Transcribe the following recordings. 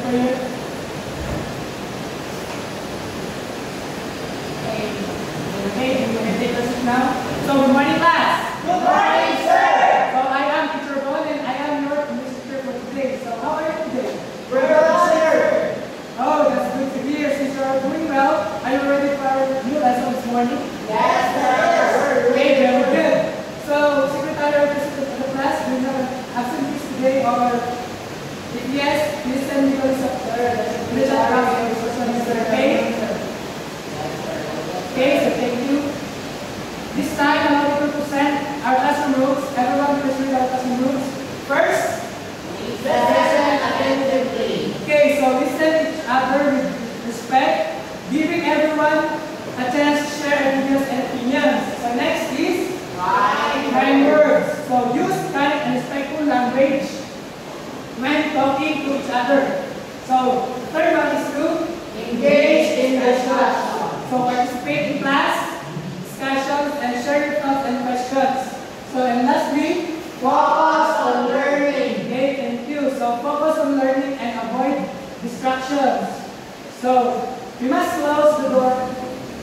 prayer. Okay, you can take a seat now. So, good morning, class. Good morning, sir. So, I am Teacher Bon and I am your English teacher for today. So, how are you today? Very well, sir. Oh, that's good to hear. Since you are doing well, are you ready for our new lesson this morning? Yes, sir. Okay, very good. So, Secretary or President of the class, do you have absentees today or if yes, please send me those up there. Please around Mr. Okay? Okay, so thank you. This time, I want to present our classroom rules. Everyone please read our classroom rules. First, Listen attentively. okay, so listen each other with respect, giving everyone a chance to share ideas and opinions. So next is kind words. So use kind and respectful language when talking to each other. So third one is to Engage in discussion. So participate in class discussions and share your thoughts and questions. So and lastly, Focus on learning. okay, thank you. So focus on learning and avoid distractions. So we must close the door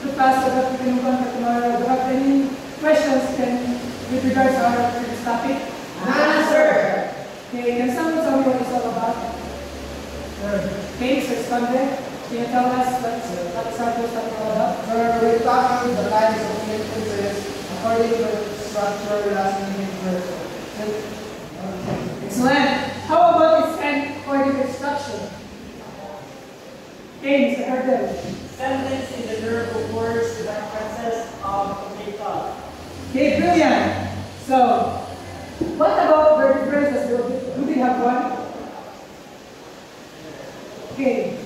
to class so that we can move on to tomorrow. Do you have any questions with regards to our previous topic? Answer. Okay, can someone tell me what it's all about? Okay, so Conde, can you tell us what's our first topic all about? We're talking the kinds of sentences according to the structure last minute verb. Excellent. How about its end according to structure? Okay, Mr. Herdel. Sentence is the verb of words that process of complete thought. Okay, brilliant. So, what about verb differences? Do we have one? Okay,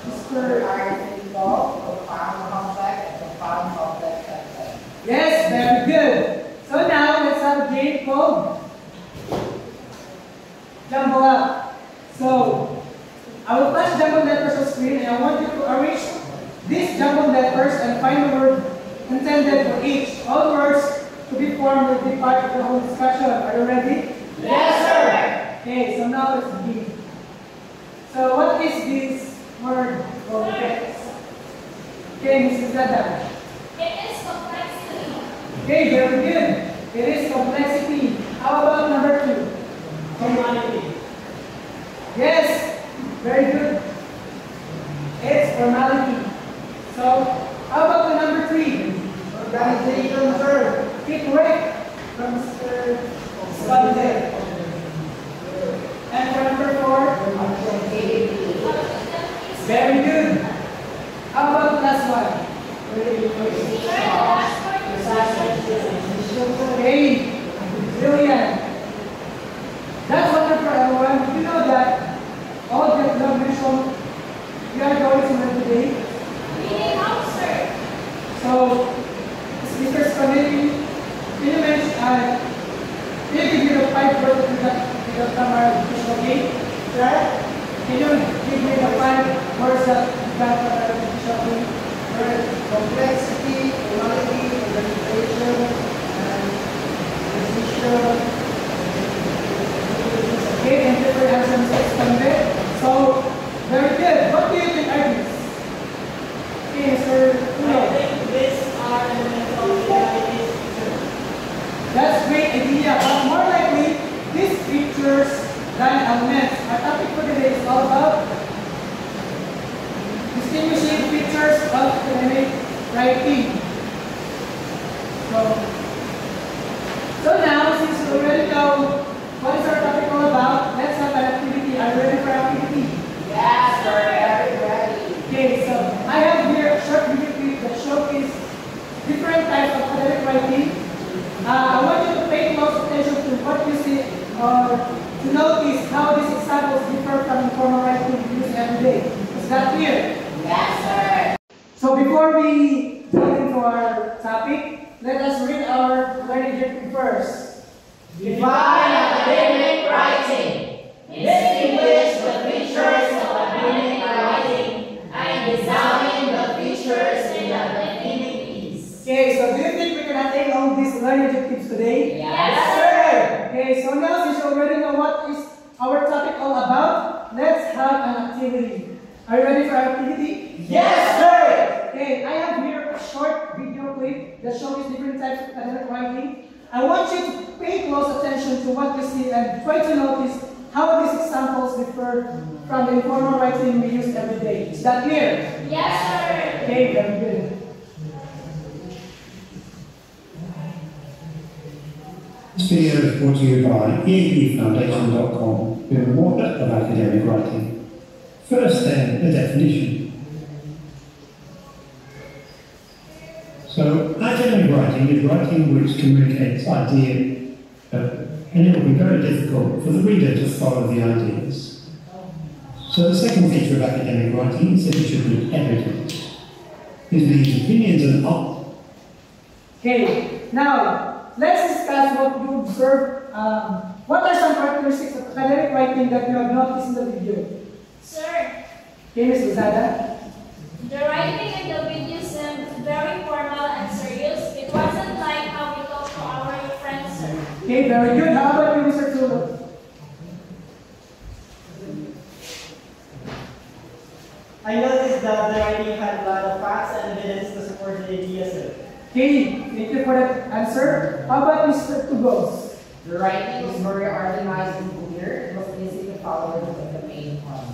Mr. Involved, compound complex, and compound complex sentence. Yes, very good. So now let's have a game called Jumble Up. So I will flash jumbled letters on screen and I want you to arrange these jumbled letters and find the word intended for each. All words to be formed will be part of the whole discussion. Are you ready? Yes, sir. Okay, so now let's begin. So what is this word called text? Okay, Mrs. Dada. It is complexity. Okay, very good. It is complexity. How about number 2? Formality. Yes, very good. It's formality. So, how about the number 3? Organization, sir. Okay, correct. From Mr. Scotty. And for number 4? Very good. How about the last one? Okay, brilliant. That's wonderful, everyone. Did you know that all that we have mentioned, we are going to learn today? Meaning house, sir. So, Mr. Spanelli, can you mention, can you give me the 5 words that we got from our official game? Sir, Can you give me the 5 words that we got from our official game? complexity, formality, organization, and precision. Okay, thank you for your answer, Mr. Spanelli. So, very good. What do you think are these? Okay, Mr. I Uno. think these are elements of reality's picture. That's a great idea, but more likely, these features than elements. Our topic for today is all about distinguishing features of academic writing. So now, since we already know what is our topic all about, let's have an activity. Are you ready for activity? Yes, sir. Very ready. Okay, so I have here a short video clip that showcases different types of academic writing. I want you to pay close attention to what you see or to notice how these examples differ from informal writing we use every day. Is that clear? Yes, sir. So before we go into our topic, let us read our learning objective first. Define academic writing. Distinguish the features of academic writing and examine the features in the academic piece. Okay, so do you think we can attain all these learning objectives today? Yes, sir. Okay, so now since you already know what is our topic all about, let's have an activity. words differ from the informal writing we use every day. Is that clear? Yes, sir. Okay, very good. This video is brought to you by eapfoundation.com with a more of academic writing. First then, the definition. So, academic writing is writing which communicates ideas, and it will be very difficult for the reader to follow the ideas. So the second feature of academic writing is that it should be evident. This means opinions and art. Okay, now let's discuss what you observe. What are some characteristics of academic writing that you have noticed in the video? Sir, Okay, Ms. Lozada. the writing in the video seemed very formal and serious. It wasn't like how we talk to our friends, sir. Okay, very good. How about you, Mr. Tulo? I noticed that the writing had a lot of facts and evidence to support the idea, sir. Okay, thank you for that answer. How about Mr. Tugos? The writing was very organized and clear. It was easy to follow the main point.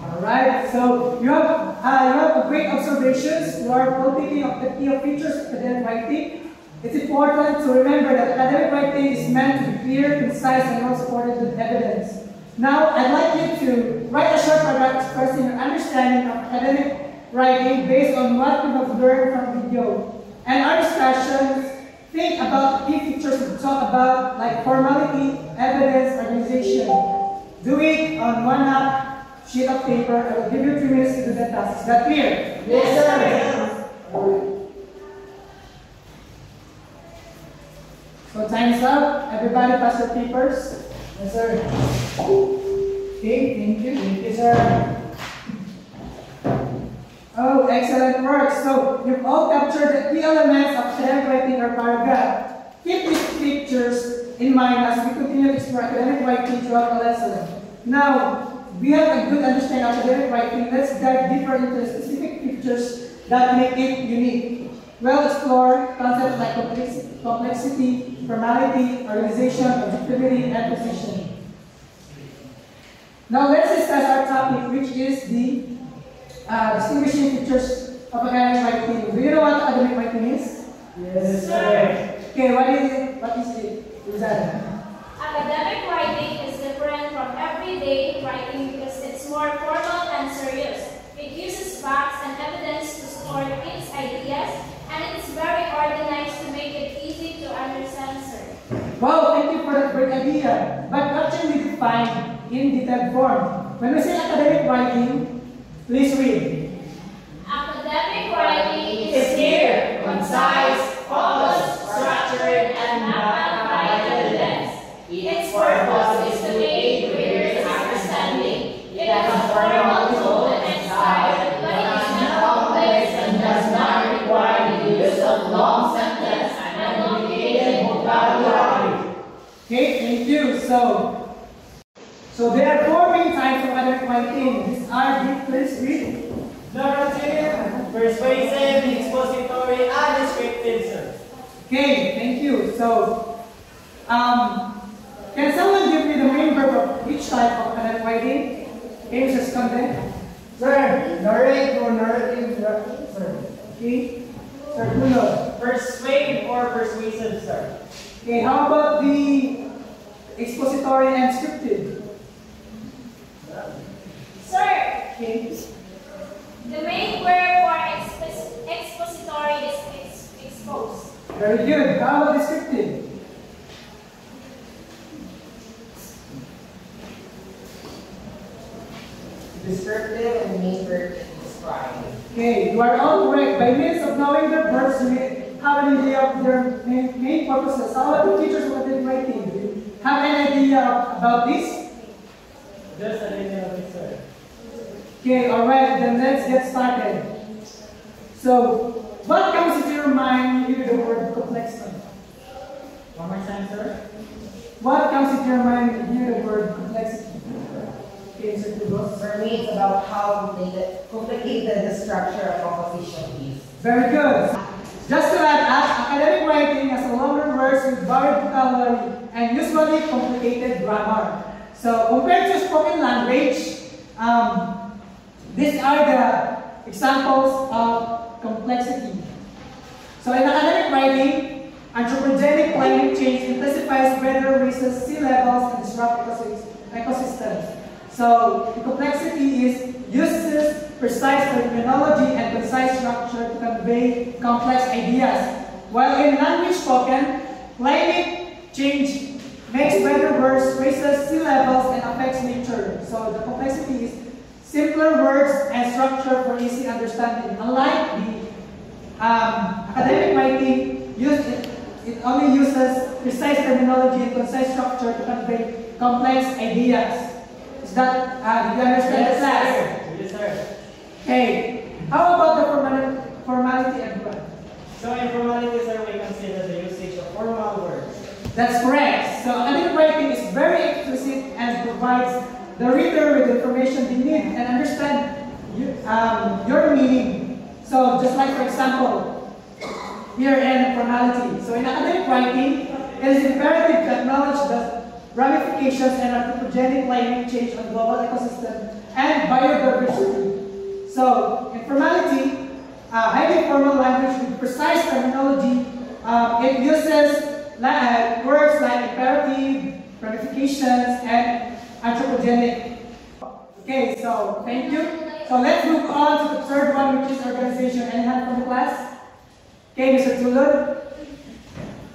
Alright, so you have great observations. You are both taking up the key of features of academic writing. It's important to remember that academic writing is meant to be clear, concise, and well supported with evidence. Now, I'd like you to write a short paragraph expressing your understanding of academic writing based on what you have learned from video. And our discussions, think about key features we talk about, like formality, evidence, organization. Do it on one sheet of paper. I will give you 3 minutes to do that task. Is that clear? Yes, sir. So time's up. Everybody pass your papers. Yes, sir. Okay, thank you, sir. Oh, excellent work. So you've all captured the key elements of academic writing or paragraph. Keep these pictures in mind as we continue to explore academic writing throughout the lesson. Now, we have a good understanding of academic writing. Let's dive deeper into the specific features that make it unique. We'll explore concepts like complexity, formality, organization, objectivity, and precision. Now let's discuss our topic, which is the distinguishing features of academic writing. Do you know what academic writing is? Yes, sir. Okay, what is it? What is it? Lozada? Academic writing is different from everyday writing because it's more formal and serious. It uses facts and evidence to support its ideas, and it's very organized to make it easy to understand, sir. Wow, thank you for that great idea. But what can we define in detailed form? When we say academic writing, please read. Academic writing It's clear, concise, focused, structured, and backed by evidence. Its purpose is to aid readers' understanding. It has a formal tone and style, but it is not complex and does not require the use of long sentences and complicated vocabulary. Okay, thank you. So there are 4 main types of academic writing. These are the first read. Narrative, persuasive, expository, and descriptive, sir. Okay, thank you. So, can someone give me the main verb of each type of academic writing? Okay, Mr. Scondé. Sir, narrate or narrative writing, sir. Okay, Sir Tulo. Persuade or persuasive, sir. Okay, how about the expository and scripted? Sir, Okay, the main word for expository is expose. very good. How about descriptive? Descriptive and main verb is describe. Okay, you are all correct. By means of knowing their verbs, you may have an idea of their main purposes. How about the features of academic writing? Do you have an idea about this? Just an idea of it, sir. Okay, alright, then let's get started. So, what comes into your mind when you hear the word complexity? One more time, sir. What comes into your mind when you hear the word complexity? Okay, Mr. Tugos. For me, it's about how complicated the structure of composition is. Very good. Just to add up, academic writing has a longer words with varied vocabulary and usually complicated grammar. So compared to spoken language, these are the examples of complexity. So in academic writing, anthropogenic climate change intensifies weather, raises sea levels, and disrupts ecosystems. So the complexity uses precise terminology and concise structure to convey complex ideas. While in language spoken, climate change makes weather worse, raises sea levels, and affects nature. So the complexity is simpler words and structure for easy understanding. Unlike the academic writing, it only uses precise terminology and concise structure to convey complex ideas. Is that, did you understand the class? Yes, sir. Okay. How about the formality and what? So in formalities, sir, we consider the usage of formal words. That's correct. So academic writing is very explicit and provides the reader with information they need and understand your meaning. So just like, for example, here in formality. So in academic writing, it is imperative to acknowledge the ramifications and anthropogenic climate change on global ecosystem and biodiversity. So in formality, highly formal language with precise terminology, it uses words like imperative, ramifications, and anthropogenic. Okay, so thank you. So let's move on to the third one, which is organization. Any hand from the class? Okay, Mr. Tulud.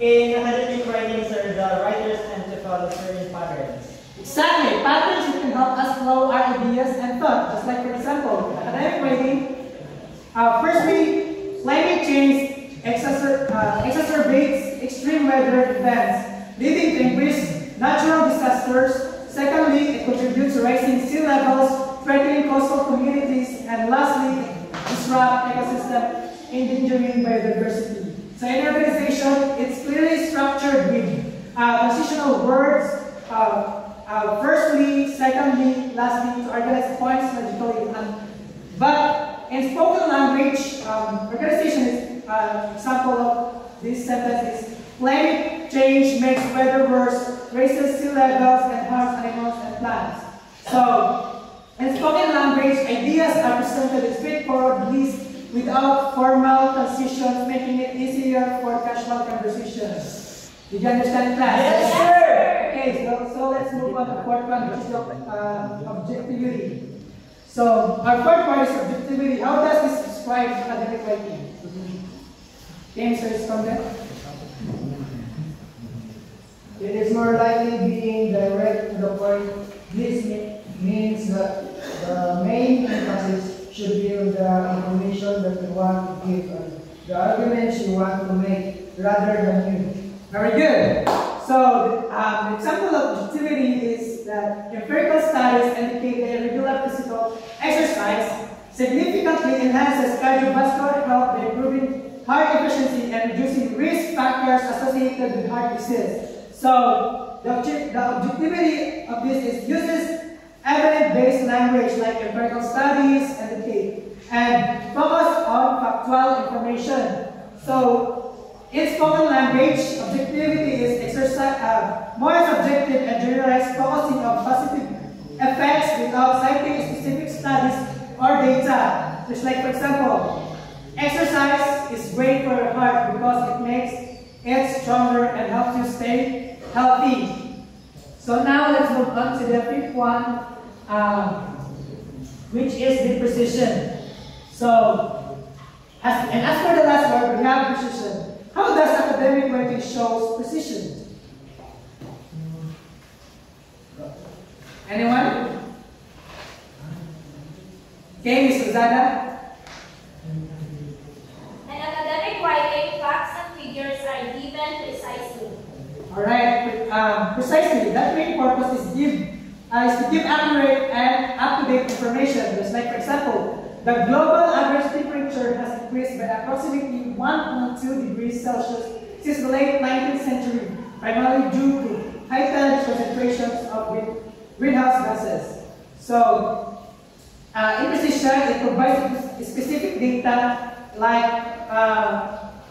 In academic writing, sir, the writers tend to follow certain patterns. Exactly. Patterns that can help us flow our ideas and thought. Just like, for example, academic writing, firstly, climate change exacerbates extreme weather events, leading to increased natural disasters. Secondly, it contributes to rising sea levels, threatening coastal communities, and lastly, disrupt ecosystem, endangering biodiversity. So in organization, it's clearly structured with transitional words, firstly, secondly, lastly, to organize points logically. But in spoken language, organization is example of this sentence is climate change makes weather worse, raises sea levels, and harms animals and plants. So in spoken language, ideas are presented straightforwardly without formal transitions, making it easier for casual conversations. Did you understand, class? Yes, sir! Okay, so let's move on to the fourth one, which is objectivity. So our fourth one is objectivity. How does this describe academic writing? Okay, Mr. Esconde? It is more likely being direct to the point. This means that the main emphasis should be on the information that you want to give and the arguments you want to make rather than you. Very good. So the example of objectivity is that empirical studies indicate that regular physical exercise significantly enhances cardiovascular health by improving heart efficiency and reducing risk factors associated with heart disease. So the objectivity of this is uses evidence-based language like empirical studies and focus on factual information. So in spoken language, objectivity is more subjective and generalized, focusing on positive effects without citing specific studies or data. Just like, for example, exercise is great for your heart because it makes it stronger and helps you stay healthy. So now let's move on to the fifth one, which is the precision. So, as for the last word, we have precision. How does academic writing show precision? Anyone? Okay, Ms. Rosada? In academic writing, facts and figures are given precisely. Alright, precisely. That main purpose is to give accurate and up-to-date information. Just like, for example, the global average temperature has increased by approximately 1.2 degrees Celsius since the late 19th century, primarily due to heightened concentrations of greenhouse gases. So, in precision, it provides specific data like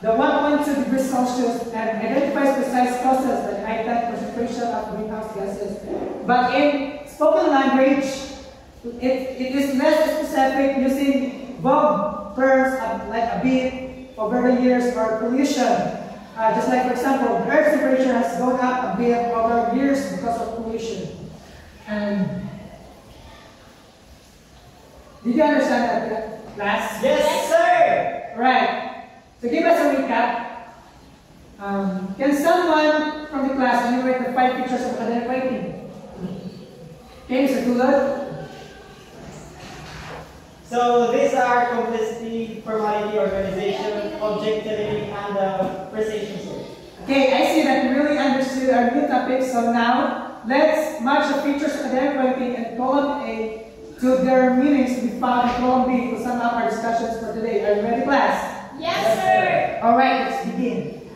the 1.2 degrees Celsius and identifies precise causes like heightened concentration of greenhouse gases. But in spoken language, it is less specific, using vague terms like a bit, over the years, or pollution. Just like, for example, the Earth's temperature has gone up a bit over years because of pollution. And did you understand that, class? Yes, sir! Right. To give us a recap, can someone from the class enumerate the 5 features of academic writing? Okay, Mr. Tulad? So these are complexity, formality, organization, objectivity, and precision, sir. Okay, I see that you really understood our new topic, so now let's match the features of academic writing in column A to their meanings to be found in column B to sum up our discussions for today. Are you ready, class? Yes, sir. Alright, let's begin.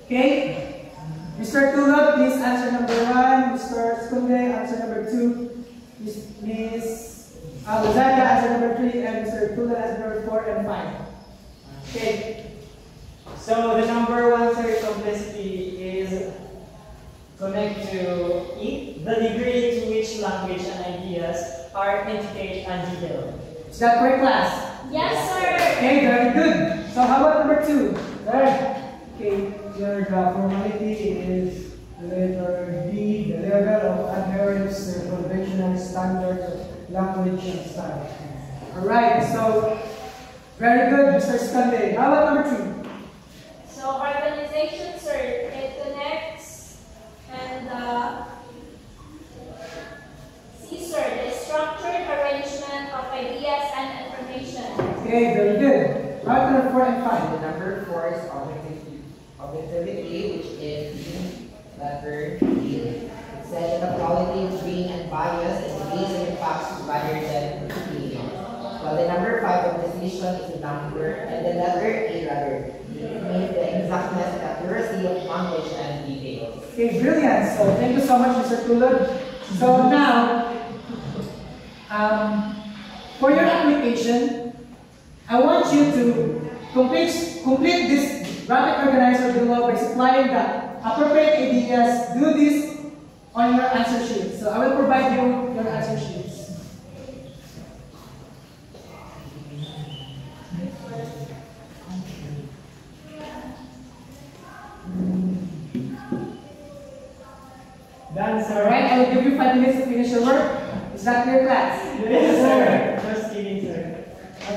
Okay, Mr. Tulad, please answer number 1. Mr. Skunde, answer number 2. Miss Lozada, answer number 3. And Mr. Tulad, answer number 4 and 5. Okay. So the number 1, sir, complexity is connect to E, the degree to which language and ideas are intricate and detailed. Is that correct, class? Yes, sir. Okay, very good. So how about number 2? Third. Okay, your formality is letter D, the level of adherence to conventional standards of language and style. Alright, so very good, Mr. Skande. How about number 3? So organization, sir, it connects and C, sir, the structured arrangement of ideas and information. Okay, very good. How about number 4 and 5? The number 4 is objectivity, which is letter D. It says that the quality of being unbiased is based on facts rather than opinion. While the number 5 of decision is a number, and the letter A rather means the exactness and accuracy of language and details. Okay, brilliant. So thank you so much, Mr. Tulad. So now, for your application, I want you to complete this graphic organizer below by supplying the appropriate ideas. Do this on your answer sheet. So I will provide you your answer sheets. Done, sir. Alright, I will give you 5 minutes to finish your work. Is that clear, class? Yes, sir. Just kidding, sir.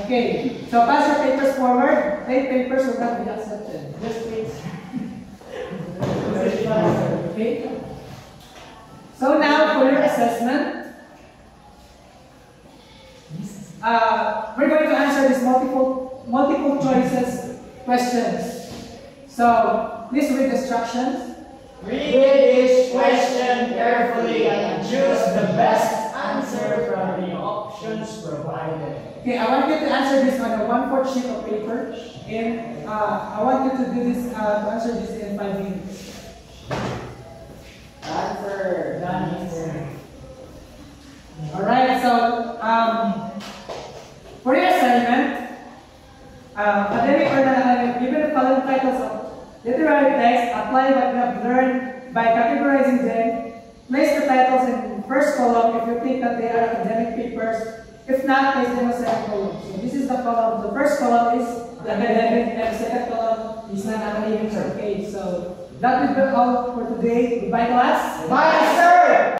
Okay, so pass your papers forward. 8 papers will not be accepted. Just wait. Okay. So now for your assessment, we're going to answer these multiple choices questions. So please read the instructions. Read each question carefully and choose the best answer from the options provided. Okay, I want you to answer this on a 1/4 sheet of paper, and I want you to do this to answer this in 5 minutes. Answer. Done, sir. All right. So for your assignment, academic or non-academic, given the following titles of literary text, apply what you have learned by categorizing them. Place the titles in first column if you think that they are academic papers. If not, place them in second column. So this is the column. The first column is the academic, and the second column is non-academic. Okay, so that will be all for today. Goodbye, class. Bye, sir.